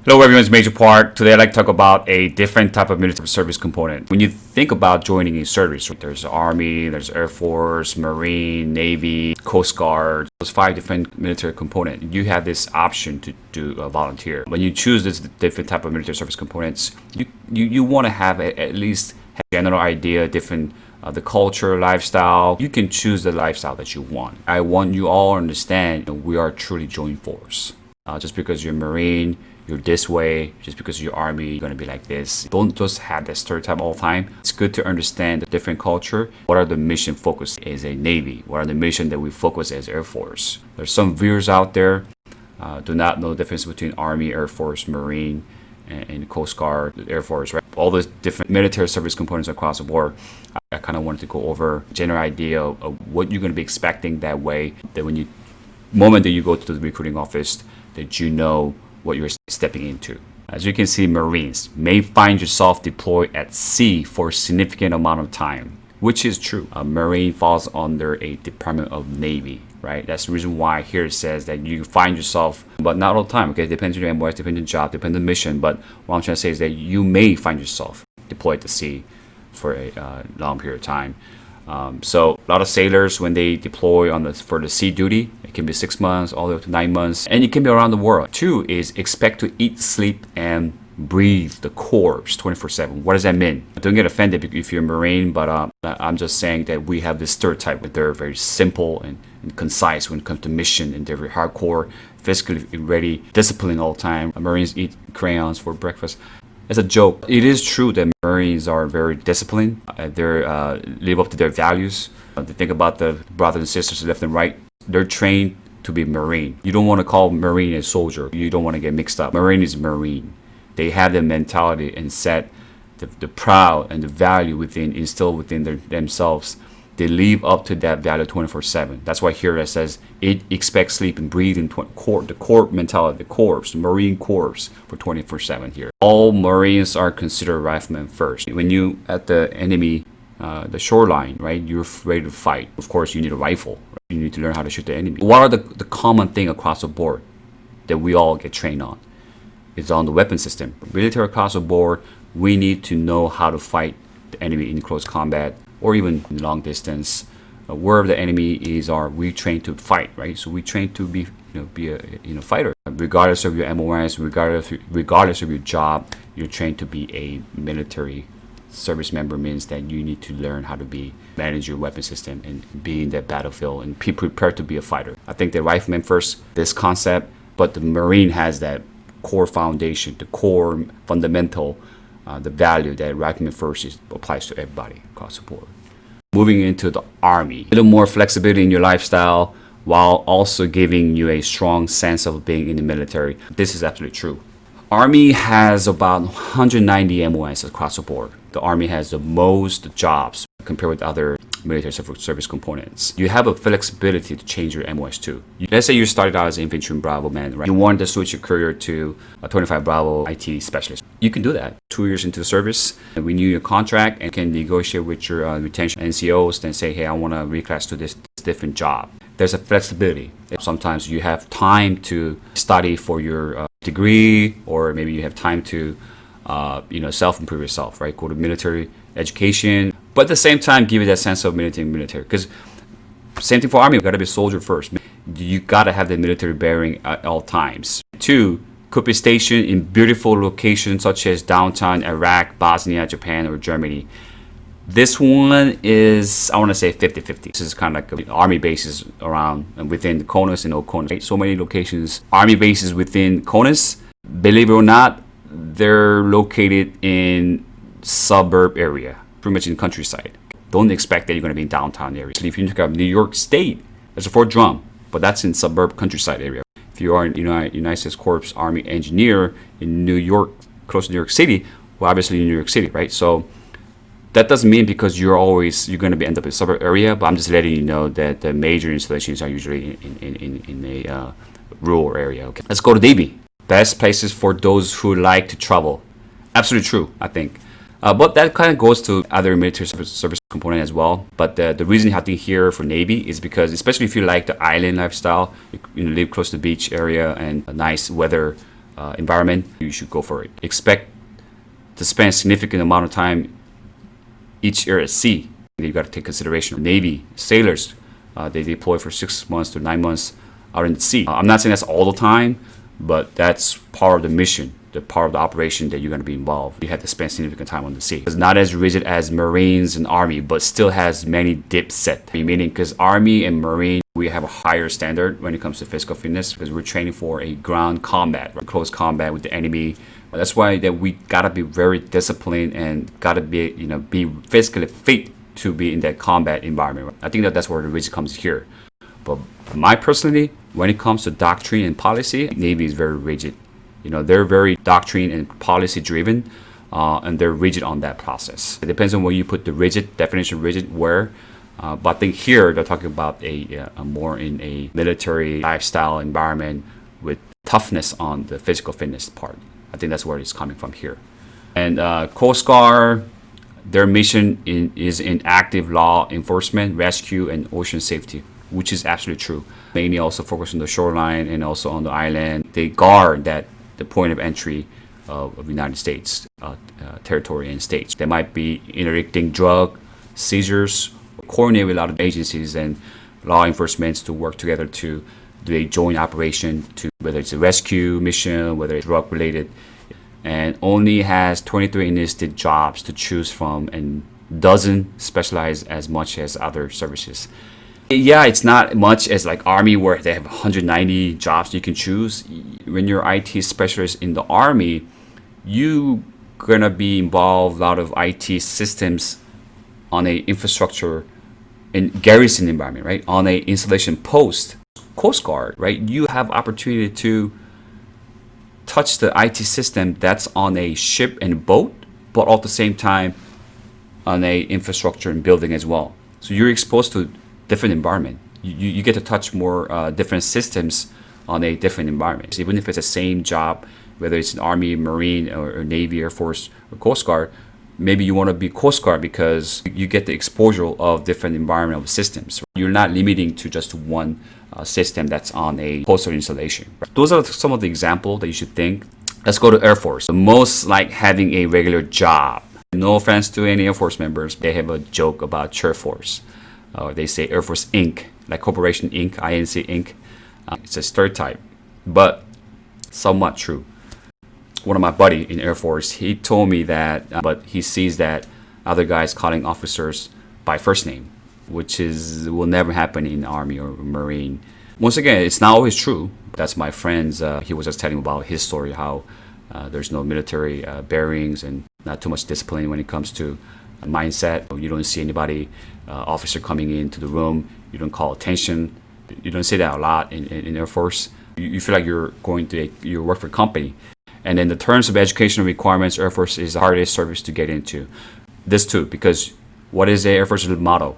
Hello everyone, it's Major Part. Today I'd like to talk about a different type of military service component. When you think about joining a service, there's Army, there's Air Force, Marine, Navy, Coast Guard. Those 5 different military components. You have this option to do a volunteer. When you choose this different type of military service components, you want to have at least a general idea, different the culture, lifestyle. You can choose the lifestyle that you want. I want you all to understand we are truly joint force. Just because you're Marine, you're this way. Just because you're Army, you're gonna be like this. Don't just have that stereotype all the time. It's good to understand the different culture. What are the mission focus as a Navy? What are the mission that we focus as Air Force? There's some viewers out there do not know the difference between Army, Air Force, Marine, and Coast Guard, Air Force, right? All the different military service components across the board. I kind of wanted to go over a general idea of what you're gonna be expecting that way. That when you moment that you go to the recruiting office, that you know what you're stepping into. As you can see, Marines may find yourself deployed at sea for a significant amount of time, which is true. A Marine falls under a Department of Navy, right? That's the reason why here it says that you find yourself, but not all the time, okay? Depends on your MOS, depends on your job, depends on the mission, but what I'm trying to say is that you may find yourself deployed to sea for a long period of time. So a lot of sailors, when they deploy for the sea duty, it can be 6 months all the way up to 9 months, and it can be around the world. 2 is expect to eat, sleep, and breathe the corpse 24/7. What does that mean? Don't get offended if you're a Marine, but I'm just saying that we have this stereotype that they're very simple and concise when it comes to mission, and they're very hardcore, physically ready, disciplined all the time. Marines eat crayons for breakfast. It's a joke. It is true that Marines are very disciplined. They live up to their values. They think about the brothers and sisters left and right. They're trained to be Marine. You don't want to call Marine a soldier. You don't want to get mixed up. Marine is Marine. They have the mentality and set the proud and the value instilled within themselves. They live up to that value 24/7. That's why here it says it expects sleep and breathe in the core mentality, the corps, the Marine Corps for 24/7 here. All Marines are considered riflemen first. When you at the enemy, the shoreline, right, you're ready to fight. Of course, you need a rifle. Right? You need to learn how to shoot the enemy. What are the common thing across the board that we all get trained on? It's on the weapon system. Military across the board, we need to know how to fight the enemy in close combat, or even long distance. Wherever the enemy is, we train to fight, right? So we train to be a fighter. Regardless of your MOS, regardless of your job, you're trained to be a military service member. Means that you need to learn how to manage your weapon system and be in that battlefield and be prepared to be a fighter. I think the rifleman first, this concept, but the Marine has that core foundation, the core fundamental, the value that rifleman first applies to everybody across the board. Moving into the Army, a little more flexibility in your lifestyle while also giving you a strong sense of being in the military. This is absolutely true. Army has about 190 MOS across the board. The Army has the most jobs compared with other military service components. You have a flexibility to change your MOS too. Let's say you started out as an infantry Bravo man, right? You wanted to switch your career to a 25 Bravo IT specialist. You can do that. 2 years into the service, and renew your contract and can negotiate with your retention NCOs, then say, hey, I want to reclass to this different job. There's a flexibility. Sometimes you have time to study for your degree, or maybe you have time to self-improve yourself, right? Go to military education, but at the same time, give you that sense of military. Because same thing for Army, you got to be a soldier first. You got to have the military bearing at all times. 2, could be stationed in beautiful locations such as downtown Iraq, Bosnia, Japan, or Germany. This one is, I want to say 50-50. This is kind of like Army bases around and within the CONUS and OCONUS. Right? So many locations, Army bases within CONUS. Believe it or not, they're located in suburb area, pretty much in countryside. Don't expect that you're going to be in downtown area. So if you look at New York State, there's a Fort Drum, but that's in suburb countryside area. If you are a United States Corps Army engineer in New York, close to New York City, well, obviously in New York City, right? So that doesn't mean because you're going to end up in a suburb area, but I'm just letting you know that the major installations are usually in a rural area. Okay, let's go to Navy. Best places for those who like to travel. Absolutely true, I think. But that kind of goes to other military service component as well. But the reason I think here for Navy is because, especially if you like the island lifestyle, you live close to the beach area and a nice weather environment, you should go for it. Expect to spend a significant amount of time each year at sea. You got to take consideration. Navy sailors, they deploy for 6 months to 9 months out in the sea. I'm not saying that's all the time, but that's part of the mission, the part of the operation that you're going to be involved. You have to spend significant time on the sea. It's not as rigid as Marines and Army, but still has many dips set. Meaning, because Army and Marine, we have a higher standard when it comes to physical fitness because we're training for a ground combat, right? Close combat with the enemy. That's why that we gotta be very disciplined and gotta be, be physically fit to be in that combat environment. I think that's where the rigid comes here. But personally, when it comes to doctrine and policy, Navy is very rigid. They're very doctrine and policy driven, and they're rigid on that process. It depends on where you put the rigid definition, rigid where. But I think here they're talking about a more in a military lifestyle environment with toughness on the physical fitness part. I think that's where it's coming from here. And Coast Guard, their mission is in active law enforcement, rescue, and ocean safety, which is absolutely true. Mainly also focus on the shoreline and also on the island. They guard the point of entry of the United States territory and states. They might be interdicting drug seizures, coordinate with a lot of agencies and law enforcement to work together to do a joint operation, to whether it's a rescue mission, whether it's drug related, and only has 23 enlisted jobs to choose from and doesn't specialize as much as other services. Yeah, it's not much as like Army where they have 190 jobs you can choose. When you're IT specialist in the Army, you gonna be involved a lot of IT systems on a infrastructure in garrison environment, right? On a installation post. Coast Guard, right? You have opportunity to touch the IT system that's on a ship and boat, but at the same time on a infrastructure and building as well. So you're exposed to different environment. You get to touch more different systems on a different environment. So even if it's the same job, whether it's an Army, Marine, or Navy, Air Force, or Coast Guard, maybe you want to be Coast Guard because you get the exposure of different environmental systems. You're not limiting to just one system that's on a postal installation. Those are some of the examples that you should think. Let's go to Air Force. The most like having a regular job. No offense to any Air Force members, they have a joke about Chair Force. They say Air Force Inc., like Corporation Inc., INC Inc. It's a stereotype, but somewhat true. One of my buddy in Air Force, he told me that, but he sees that other guys calling officers by first name, which will never happen in Army or Marine. Once again, it's not always true. That's my friend's, he was just telling about his story, how there's no military bearings and not too much discipline when it comes to mindset. You don't see anybody, officer coming into the room. You don't call attention. You don't say that a lot in Air Force. You feel like you're going to you work for a company. And in the terms of educational requirements, Air Force is the hardest service to get into. This too, because what is the Air Force's motto?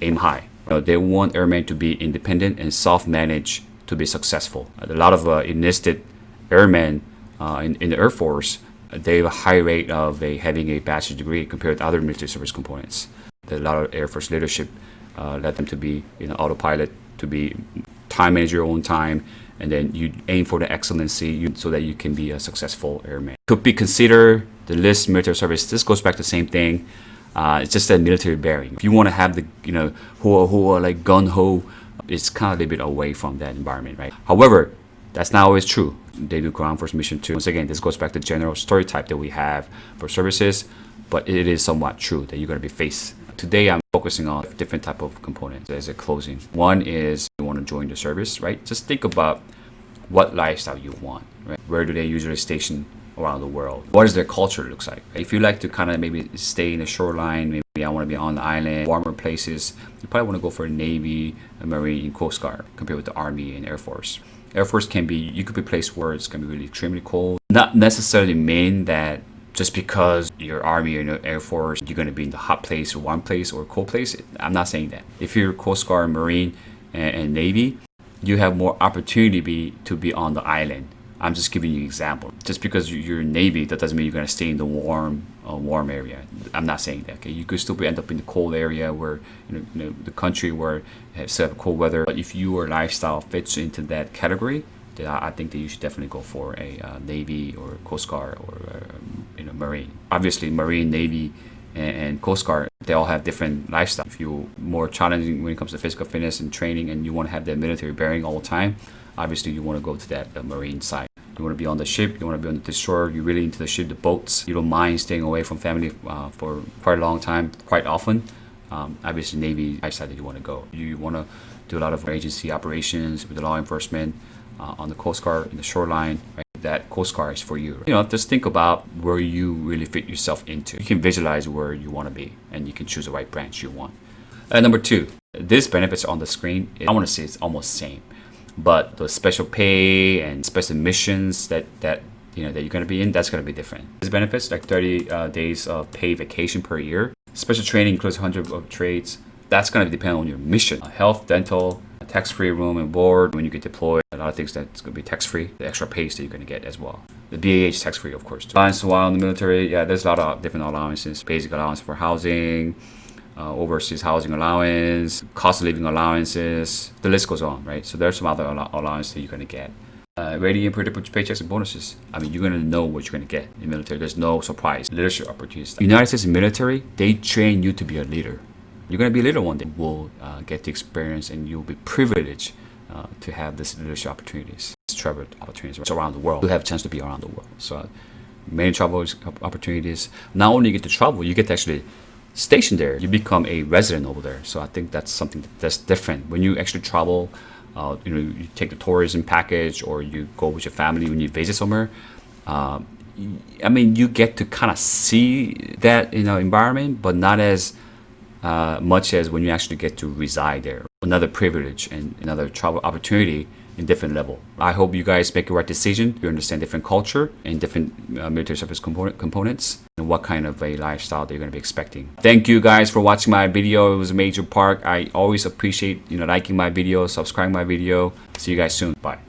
Aim high. They want airmen to be independent and self-managed to be successful. A lot of enlisted airmen in the Air Force, they have a high rate of having a bachelor's degree compared to other military service components. A lot of Air Force leadership led them to be autopilot, to be time manage your own time, and then you aim for the excellency so that you can be a successful airman. Could be considered the list military service. This goes back to the same thing. It's just a military bearing. If you want to have the who are like gun ho, it's kind of a little bit away from that environment, right? However, that's not always true. They do ground force mission too. Once again, this goes back to the general stereotype that we have for services, but it is somewhat true that you're going to be faced. Today, I'm focusing on different type of components as a closing. One is you want to join the service, right? Just think about what lifestyle you want, right? Where do they usually station around the world? What does their culture looks like? If you like to kind of maybe stay in the shoreline, maybe I want to be on the island, warmer places, you probably want to go for a Navy, a Marine, Coast Guard compared with the Army and Air Force. Air Force you could be placed where it's going to be really extremely cold. Not necessarily mean that just because you're Army or Air Force, you're going to be in the hot place or warm place or cold place. I'm not saying that. If you're Coast Guard, Marine, and Navy, you have more opportunity to be on the island. I'm just giving you an example. Just because you're Navy, that doesn't mean you're going to stay in the warm area. I'm not saying that. Okay? You could still end up in the cold area where the country where it has cold weather. But if your lifestyle fits into that category, I think that you should definitely go for a Navy or Coast Guard or Marine. Obviously, Marine, Navy, and Coast Guard, they all have different lifestyle. If you're more challenging when it comes to physical fitness and training, and you want to have that military bearing all the time, obviously you want to go to that Marine side. You want to be on the ship, you want to be on the destroyer, you're really into the ship, the boats. You don't mind staying away from family for quite a long time, quite often. Obviously, Navy side that you want to go. You want to do a lot of agency operations with the law enforcement on the Coast Guard, in the shoreline. Right? That Coast Guard is for you. Just think about where you really fit yourself into. You can visualize where you want to be, and you can choose the right branch you want. Number two, these benefits on the screen, I want to say it's almost same, but the special pay and special missions that you're going to be in, that's going to be different. These benefits, like 30 days of paid vacation per year. Special training includes 100 of trades. That's going to depend on your mission. Health, dental, tax-free room and board when you get deployed. A lot of things that's going to be tax-free. The extra pays that you're going to get as well. The BAH tax-free, of course. Allowance while in the military, there's a lot of different allowances. Basic allowance for housing, overseas housing allowance, cost of living allowances. The list goes on, right? So there's some other allowances that you're going to get. Ready and predictable paychecks and bonuses. I mean, you're going to know what you're going to get in the military. There's no surprise. Leadership opportunities. United States military, they train you to be a leader. You're going to be a leader one day. We'll get the experience, and you'll be privileged to have this leadership opportunities, travel opportunities around the world. You have a chance to be around the world. So many travel opportunities. Not only you get to travel, you get to actually station there. You become a resident over there. So I think that's something that's different. When you actually travel, you take the tourism package, or you go with your family when you visit somewhere. I mean, you get to kind of see that environment, but not as much as when you actually get to reside there. Another privilege and another travel opportunity in different level. I hope you guys make the right decision. You understand different culture and different military service components and what kind of a lifestyle that you're going to be expecting. Thank you guys for watching my video. It was a major part. I always appreciate liking my video, subscribing my video. See you guys soon. Bye.